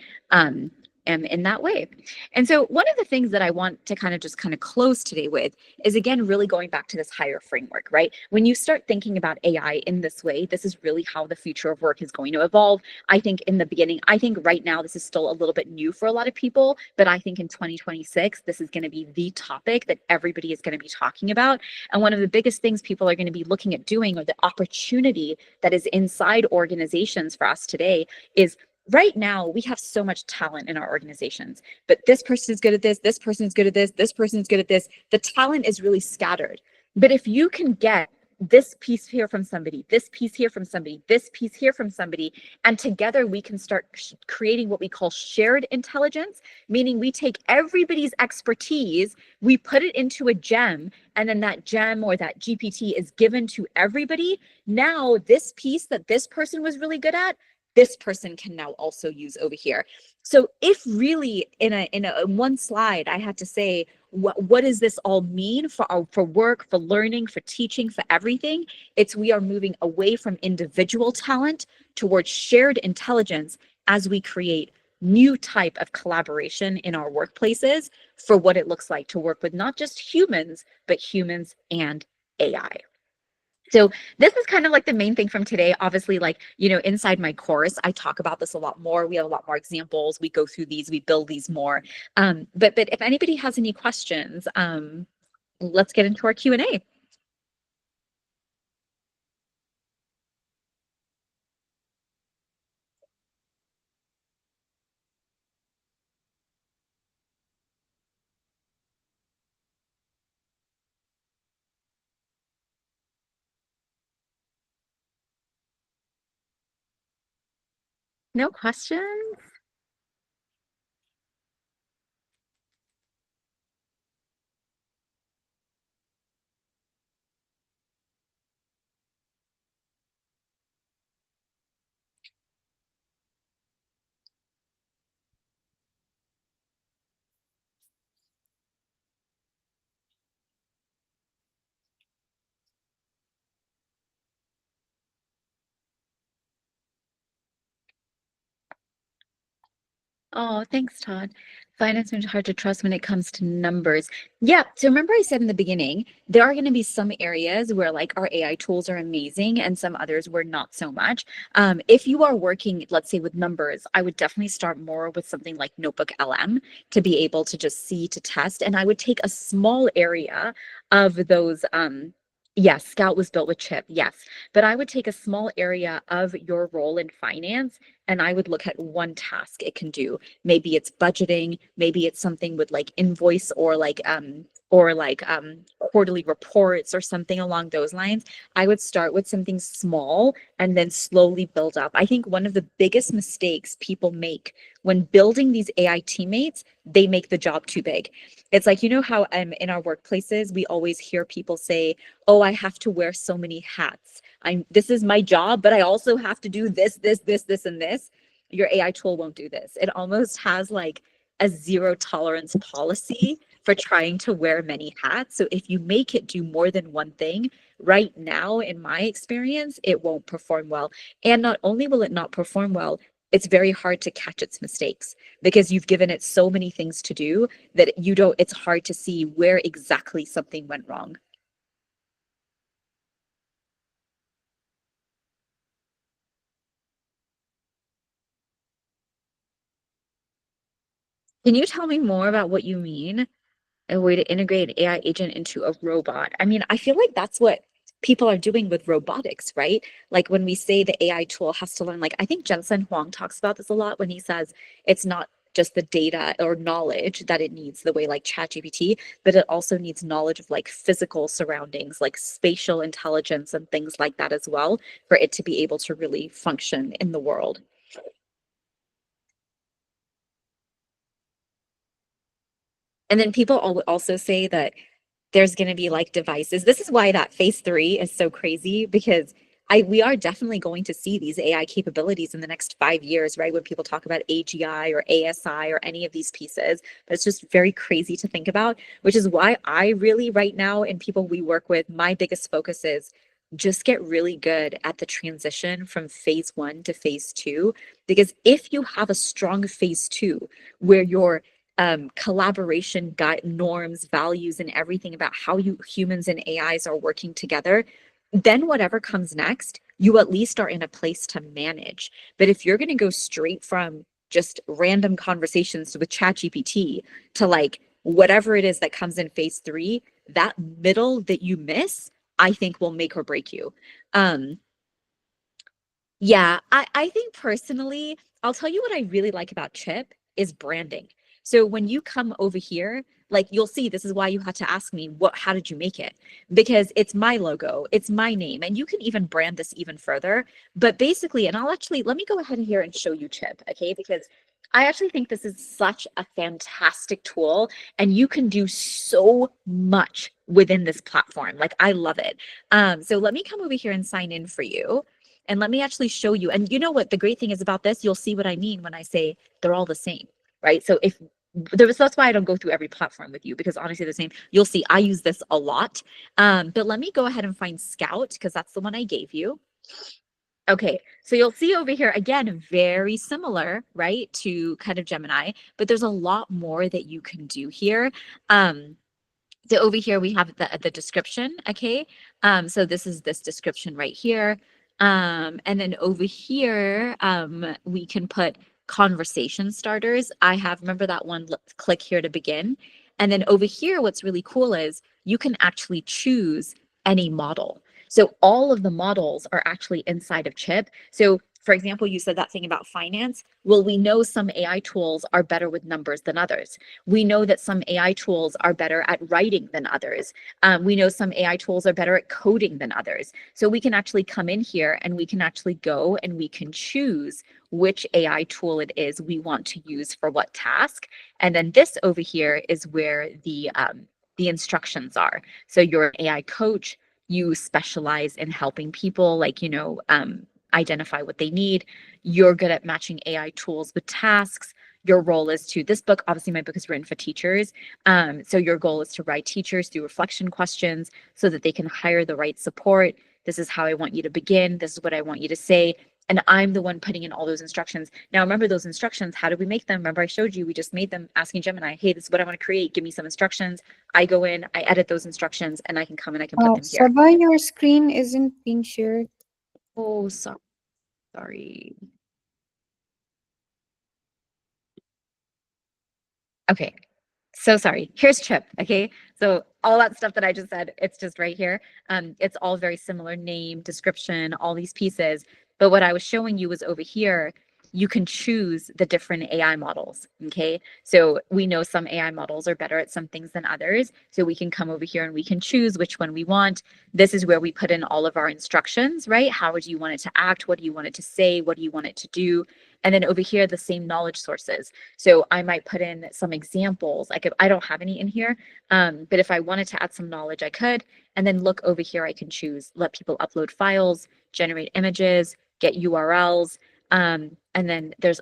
In that way. And so one of the things that I want to kind of close today with is, again, really going back to this higher framework, right? When you start thinking about AI in this way, this is really how the future of work is going to evolve. I think in the beginning, I think right now this is still a little bit new for a lot of people, but I think in 2026, this is going to be the topic that everybody is going to be talking about. And one of the biggest things people are going to be looking at doing, or the opportunity that is inside organizations for us today, is right now we have so much talent in our organizations, but this person is good at this person is good at this person is good at this. The talent is really scattered. But if you can get this piece here from somebody, this piece here from somebody, this piece here from somebody, and together we can start creating what we call shared intelligence, meaning we take everybody's expertise, we put it into a gem, and then that gem or that GPT is given to everybody. Now this piece that this person was really good at, this person can now also use over here. So if really in one slide I had to say what does this all mean for work, for learning, for teaching, for everything, it's we are moving away from individual talent towards shared intelligence as we create new type of collaboration in our workplaces for what it looks like to work with not just humans, but humans and AI. So this is kind of like the main thing from today. Obviously, like, inside my course, I talk about this a lot more. We have a lot more examples. We go through these, we build these more. But if anybody has any questions, let's get into our Q&A. No questions? Oh, thanks, Todd. Finance is hard to trust when it comes to numbers. Yeah. So remember I said in the beginning, there are going to be some areas where like our AI tools are amazing and some others where not so much. If you are working, let's say with numbers, I would definitely start more with something like Notebook LM to be able to just see to test. And I would take a small area of those, yes, Scout was built with chip. Yes. But I would take a small area of your role in finance and I would look at one task it can do. Maybe it's budgeting, maybe it's something with like invoice or like quarterly reports or something along those lines. I would start with something small and then slowly build up. I think one of the biggest mistakes people make when building these AI teammates, they make the job too big. It's like, you know how in our workplaces, we always hear people say, oh, I have to wear so many hats. This is my job, but I also have to do this, and this. Your AI tool won't do this. It almost has like a zero tolerance policy for trying to wear many hats. So if you make it do more than one thing, right now, in my experience, it won't perform well. And not only will it not perform well, it's very hard to catch its mistakes because you've given it so many things to do that it's hard to see where exactly something went wrong. Can you tell me more about what you mean? A way to integrate an AI agent into a robot. I mean, I feel like that's what people are doing with robotics, right? Like when we say the AI tool has to learn, like I think Jensen Huang talks about this a lot when he says it's not just the data or knowledge that it needs the way like ChatGPT, but it also needs knowledge of like physical surroundings, like spatial intelligence and things like that as well, for it to be able to really function in the world. And then people also say that there's going to be like devices. This is why that phase 3 is so crazy because we are definitely going to see these AI capabilities in the next 5 years, right? When people talk about AGI or ASI or any of these pieces, but it's just very crazy to think about, which is why I really right now and people we work with, my biggest focus is just get really good at the transition from phase 1 to phase 2. Because if you have a strong phase 2 where you're collaboration guide norms, values, and everything about how humans and AIs are working together, then whatever comes next, you at least are in a place to manage. But if you're going to go straight from just random conversations with ChatGPT to like whatever it is that comes in phase 3, that middle that you miss, I think will make or break you. Um, yeah, I think personally, I'll tell you what I really like about Chip is branding. So when you come over here, like you'll see, this is why you had to ask me, how did you make it? Because it's my logo, it's my name, and you can even brand this even further. But basically, and let me go ahead here and show you Chip, okay? Because I actually think this is such a fantastic tool, and you can do so much within this platform. Like I love it. So let me come over here and sign in for you. And let me actually show you. And you know what the great thing is about this? You'll see what I mean when I say they're all the same, right? So if that's why I don't go through every platform with you because honestly, the same. You'll see I use this a lot. But let me go ahead and find Scout because that's the one I gave you. Okay, so you'll see over here again, very similar, right, to kind of Gemini, but there's a lot more that you can do here. So over here we have the description, okay? So this is this description right here. And then over here, we can put conversation starters. Remember that one, click here to begin. And then over here, what's really cool is you can actually choose any model. So all of the models are actually inside of Chip. So for example, you said that thing about finance. Well, we know some AI tools are better with numbers than others. We know that some AI tools are better at writing than others. We know some AI tools are better at coding than others. So we can actually come in here and we can actually go and we can choose which AI tool it is we want to use for what task. And then this over here is where the instructions are. So you're an AI coach, you specialize in helping people like, identify what they need. You're good at matching AI tools with tasks. Your role is to, this book, obviously my book is written for teachers. So your goal is to write teachers through reflection questions so that they can hire the right support. This is how I want you to begin. This is what I want you to say. and I'm the one putting in all those instructions. Now, remember those instructions, how did we make them? Remember I showed you, we just made them asking Gemini, hey, this is what I want to create. Give me some instructions. I go in, I edit those instructions, and I can come and I can put them here. Sabah, your screen isn't being shared. Oh, sorry. Okay, so sorry. Here's Chip. Okay, so all that stuff that I just said, it's just right here. It's all very similar, name, description, all these pieces. But what I was showing you was over here, you can choose the different AI models. Okay, so we know some AI models are better at some things than others. So we can come over here and we can choose which one we want. This is where we put in all of our instructions, right? How do you want it to act? What do you want it to say? What do you want it to do? And then over here, the same knowledge sources. So I might put in some examples. Like if I don't have any in here, but if I wanted to add some knowledge, I could. And then look over here, I can choose let people upload files, generate images, get URLs. And then there's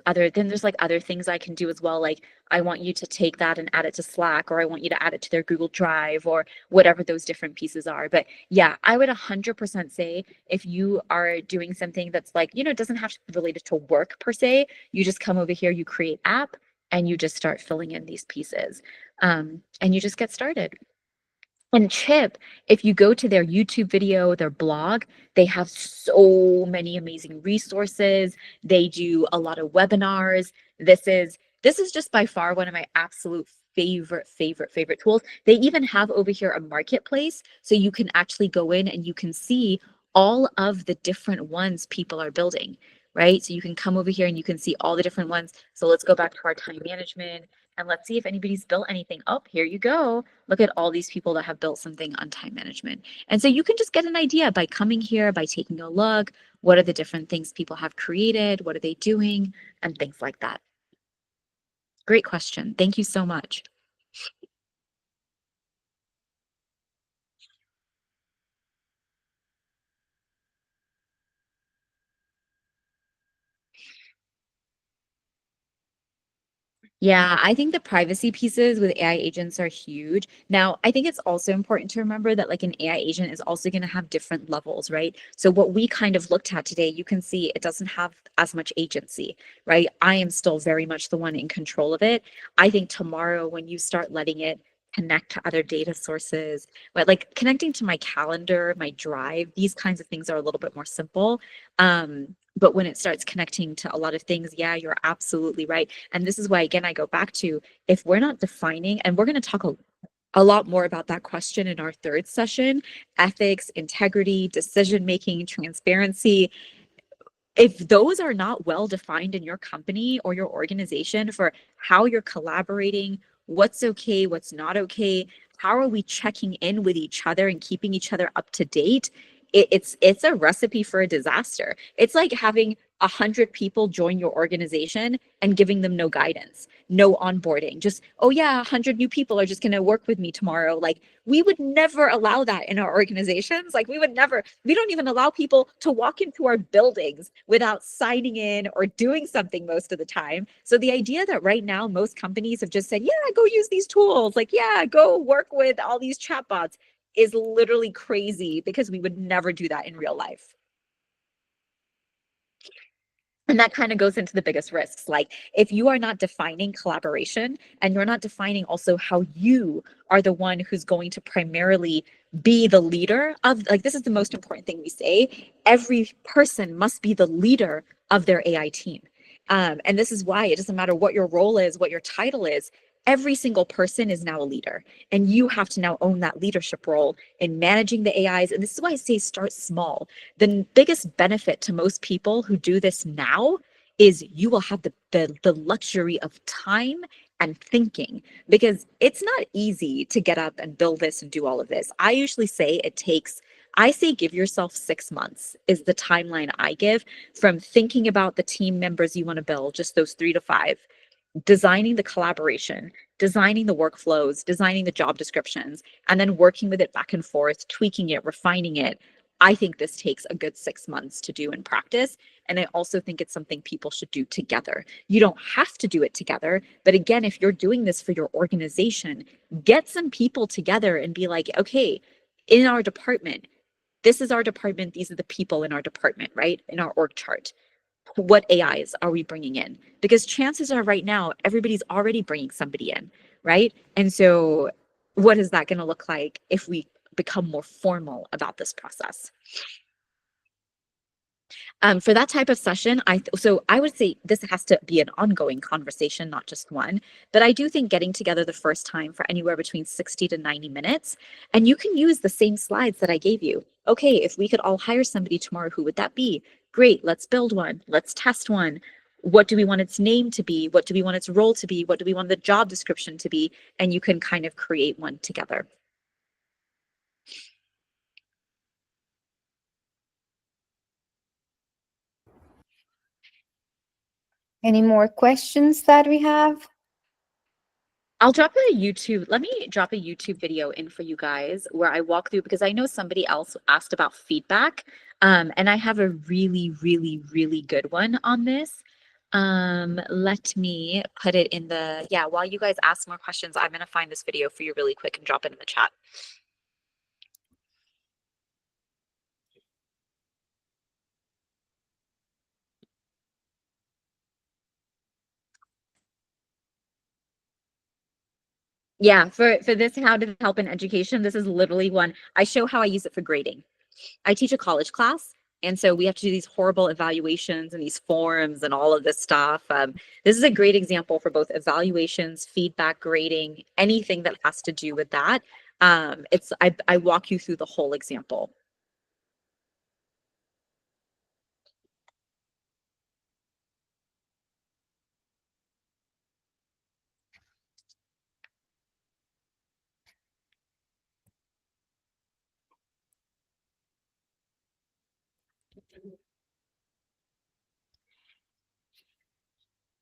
like other things I can do as well. Like I want you to take that and add it to Slack, or I want you to add it to their Google Drive, or whatever those different pieces are. But yeah, I would 100% say if you are doing something that's like, it doesn't have to be related to work per se, you just come over here, you create app, and you just start filling in these pieces. And you just get started. And Chip, if you go to their YouTube video, their blog, they have so many amazing resources. They do a lot of webinars. This is just by far one of my absolute favorite tools. They even have over here a marketplace, so you can actually go in and you can see all of the different ones people are building, right? So you can come over here and you can see all the different ones. So let's go back to our time management and let's see if anybody's built anything. Oh, here you go. Look at all these people that have built something on time management. And so you can just get an idea by coming here, by taking a look. What are the different things people have created? What are they doing? And things like that. Great question. Thank you so much. Yeah, I think the privacy pieces with AI agents are huge. Now, I think it's also important to remember that like an AI agent is also going to have different levels, right? So what we kind of looked at today, you can see it doesn't have as much agency, right? I am still very much the one in control of it. I think tomorrow when you start letting it connect to other data sources, but like connecting to my calendar, my drive, these kinds of things are a little bit more simple. But when it starts connecting to a lot of things, yeah, you're absolutely right. And this is why, again, I go back to if we're not defining, and we're going to talk a lot more about that question in our third session, ethics, integrity, decision making, transparency. If those are not well defined in your company or your organization for how you're collaborating, what's okay, what's not okay, how are we checking in with each other and keeping each other up to date, it's a recipe for a disaster. It's like having 100 people join your organization and giving them no guidance, no onboarding. Just, oh yeah, 100 new people are just going to work with me tomorrow. Like we would never allow that in our organizations. Like we don't even allow people to walk into our buildings without signing in or doing something most of the time. So the idea that right now most companies have just said, yeah, go use these tools, like, yeah, go work with all these chatbots is literally crazy because we would never do that in real life. And that kind of goes into the biggest risks. Like if you are not defining collaboration and you're not defining also how you are the one who's going to primarily be the leader of, like, this is the most important thing we say, every person must be the leader of their AI team. And this is why it doesn't matter what your role is, what your title is, every single person is now a leader. And you have to now own that leadership role in managing the AIs. And this is why I say start small. The biggest benefit to most people who do this now is you will have the luxury of time and thinking, because it's not easy to get up and build this and do all of this. I usually say I say give yourself 6 months is the timeline I give, from thinking about the team members you want to build, just those 3 to 5, designing the collaboration, designing the workflows, designing the job descriptions, and then working with it back and forth, tweaking it, refining it. I think this takes a good 6 months to do in practice. And I also think it's something people should do together. You don't have to do it together. But again, if you're doing this for your organization, get some people together and be like, okay, in our department, this is our department. These are the people in our department, right? In our org chart. what AIs are we bringing in? Because chances are right now, everybody's already bringing somebody in, right? And so what is that going to look like if we become more formal about this process? For that type of session, so I would say this has to be an ongoing conversation, not just one. But I do think getting together the first time for anywhere between 60 to 90 minutes, and you can use the same slides that I gave you. Okay, if we could all hire somebody tomorrow, who would that be? Great, let's build one. Let's test one. What do we want its name to be? What do we want its role to be? What do we want the job description to be? And you can kind of create one together. Any more questions that we have? I'll drop a YouTube. Let me drop a YouTube video in for you guys where I walk through, because I know somebody else asked about feedback. And I have a really, really, really good one on this. Let me put it in the, yeah, while you guys ask more questions, I'm going to find this video for you really quick and drop it in the chat. Yeah, for this, how to help in education, this is literally one. I show how I use it for grading. I teach a college class, and so we have to do these horrible evaluations and these forms and all of this stuff. This is a great example for both evaluations, feedback, grading, anything that has to do with that. I walk you through the whole example.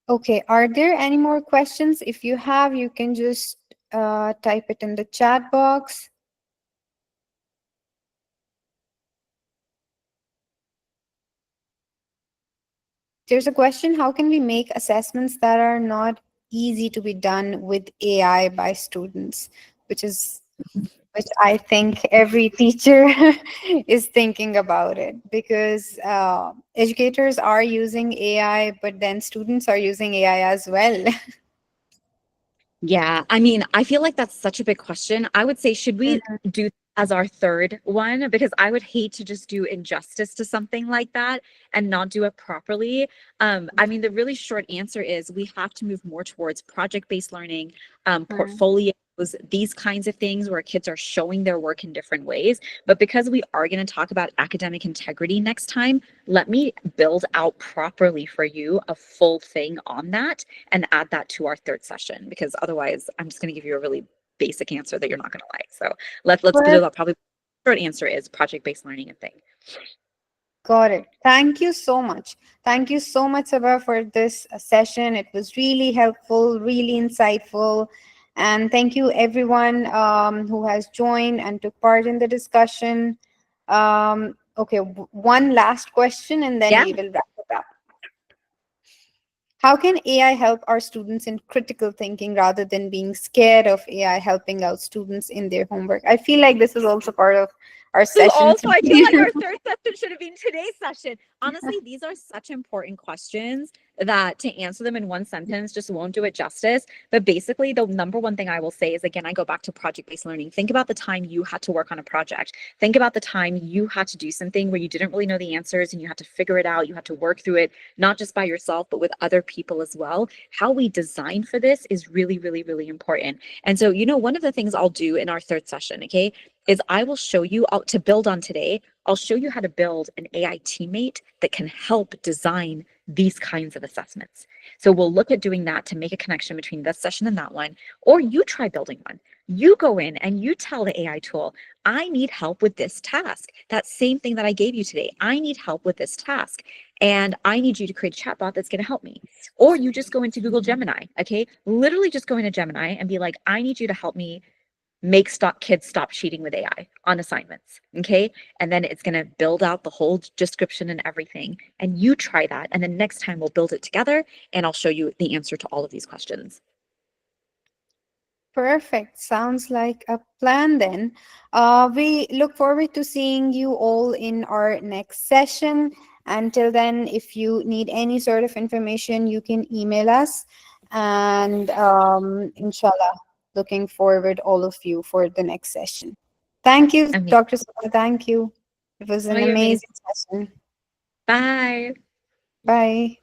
Okay, are there any more questions? If you have, you can just type it in the chat box. There's a question, how can we make assessments that are not easy to be done with AI by students? Which I think every teacher is thinking about it, because educators are using AI, but then students are using AI as well. Yeah, I mean, I feel like that's such a big question. I would say, should we do as our third one? Because I would hate to just do injustice to something like that and not do it properly. I mean, the really short answer is we have to move more towards project-based learning, portfolios, these kinds of things where kids are showing their work in different ways. But because we are going to talk about academic integrity next time, let me build out properly for you a full thing on that and add that to our third session, because otherwise I'm just going to give you a really basic answer that you're not going to like. So let's build up. Probably short answer is project-based learning and thing. Got it. Thank you so much. Thank you so much, Sabha, for this session. It was really helpful, really insightful. And thank you everyone who has joined and took part in the discussion. Okay, one last question and then Yeah. we will wrap it up. How can AI help our students in critical thinking rather than being scared of AI helping out students in their homework? I feel like this is also part of our So session. also, I feel like our third session should have been today's session. Honestly, these are such important questions that to answer them in one sentence just won't do it justice. But basically, the number one thing I will say is, again, I go back to project-based learning. Think about the time you had to work on a project. Think about the time you had to do something where you didn't really know the answers and you had to figure it out. You had to work through it, not just by yourself, but with other people as well. How we design for this is really, really, really important. And so, one of the things I'll do in our third session, okay, is I will show you to build on today. I'll show you how to build an AI teammate that can help design these kinds of assessments. So we'll look at doing that to make a connection between this session and that one, or you try building one. You go in and you tell the AI tool, I need help with this task. That same thing that I gave you today. I need help with this task. And I need you to create a chatbot that's going to help me. Or you just go into Google Gemini, okay? Literally just go into Gemini and be like, I need you to help me make kids stop cheating with AI on assignments. Okay. And then it's going to build out the whole description and everything. And you try that. And then next time we'll build it together and I'll show you the answer to all of these questions. Perfect. Sounds like a plan then. We look forward to seeing you all in our next session. Until then, if you need any sort of information, you can email us. And inshallah, looking forward all of you for the next session. Thank you, I mean, Dr. Sabah. Thank you. It was oh, an you're amazing. amazing session. Bye. Bye.